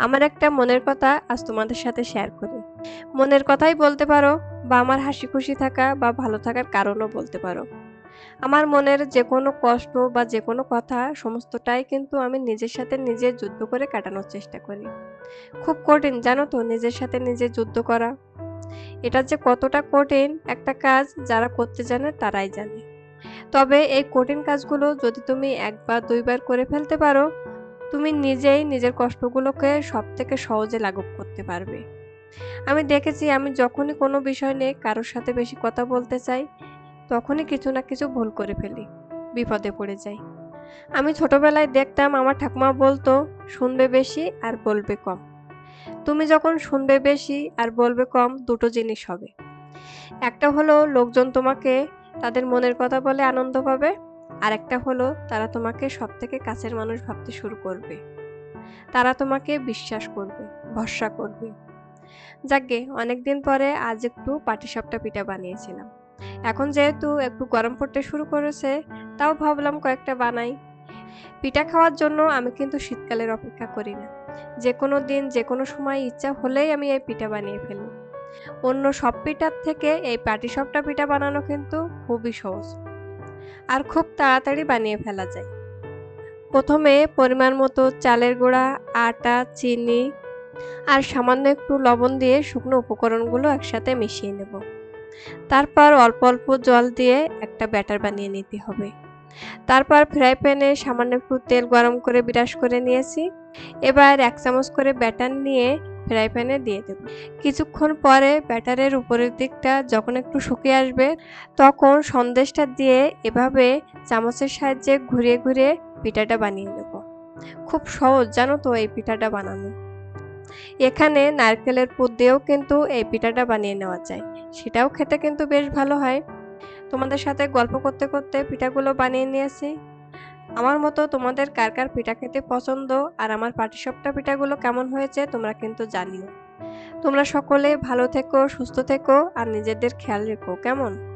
আমার একটা মনের কথা আজ তোমাদের সাথে শেয়ার করি। মনের কথাই বলতে পারো বা আমার হাসি খুশি থাকা বা ভালো থাকার কারণও বলতে পারো। আমার মনের যেকোনো কষ্ট বা যেকোনো কথা সমস্তটাই কিন্তু আমি নিজের সাথে নিজে যুদ্ধ করে কাটানোর চেষ্টা করি। খুব কঠিন জানো তো নিজের সাথে নিজে যুদ্ধ করা। এটা যে কতটা কঠিন একটা কাজ যারা করতে জানে তারাই জানে। তবে এই কঠিন কাজগুলো যদি তুমি ১ বার ২ বার করে ফেলতে পারো, তুমি নিজেই নিজের কষ্টগুলোকে সবথেকে সহজে লাঘব করতে পারবে। আমি দেখেছি আমি যখনই কোনো বিষয় নিয়ে কারো সাথে বেশি কথা বলতে চাই, তখনই কিছু না কিছু ভুল করে ফেলি। বিপদে পড়ে যাই। আমি ছোটবেলায় দেখতাম আমার ঠাকুমা বলতো, "শুনবে বেশি আর বলবে কম।" তুমি যখন শুনবে বেশি আর বলবে কম দুটো জিনিস হবে। একটা হলো লোকজন তোমাকে তাদের মনের কথা বলে আনন্দ পাবে। আরেকটা হলো তারা তোমাকে সবথেকে কাছের মানুষ ভাবতে শুরু করবে। তারা তোমাকে বিশ্বাস করবে, ভরসা করবে। যাকগে অনেকদিন পরে আজ একটু পাটিসাপটা পিঠা বানিয়েছিলাম। এখন যেহেতু একটু গরম পড়তে শুরু করেছে, তাও ভাবলাম কয়েকটা বানাই। পিঠা খাওয়ার জন্য আমি কিন্তু শীতকালের অপেক্ষা করি না। যেকোনো দিন যেকোনো সময় ইচ্ছা হলেই আমি এই পিঠা বানিয়ে ফেলি। অন্য সব পিঠার থেকে এই পাটিসাপটা পিঠা বানানো কিন্তু খুবই সহজ আর খুব তাড়াতাড়ি বানিয়ে ফেলা যায়। প্রথমে পরিমাণ মতো চালের গুঁড়া, আটা, চিনি আর সামান্য একটু লবণ দিয়ে শুকনো উপকরণগুলো একসাথে মিশিয়ে নেব। তারপর অল্প অল্প জল দিয়ে একটা ব্যাটার বানিয়ে নিতে হবে। তারপর ফ্রাই প্যানে সামান্য একটু তেল গরম করে বিরাস করে নিয়েছি। এবার ১ চামচ করে ব্যাটার নিয়ে ফ্রাই প্যানে দিয়ে দেব। কিছুক্ষণ পরে ব্যাটারের উপরের দিকটা যখন একটু শুকিয়ে আসবে, তখন সন্দেশটা দিয়ে এভাবে চামচের সাহায্যে ঘুরিয়ে ঘুরিয়ে পিঠাটা বানিয়ে নেব। খুব সহজ জানো তো এই পিঠাটা বানানো। এখানে নারকেলের পুর দিয়েও কিন্তু এই পিঠাটা বানিয়ে নেওয়া যায়। সেটাও খেতে কিন্তু বেশ ভালো হয়। তোমাদের সাথে গল্প করতে করতে পিঠাগুলো বানিয়ে নিয়েছি। আমার মতো তোমাদের কার কার পিঠা খেতে পছন্দ আর আমার পাটিসাপটা পিঠাগুলো কেমন হয়েছে তোমরা কিন্তু জানিও। তোমরা সকলে ভালো থেকো, সুস্থ থেকো আর নিজেদের খেয়াল রেখো, কেমন?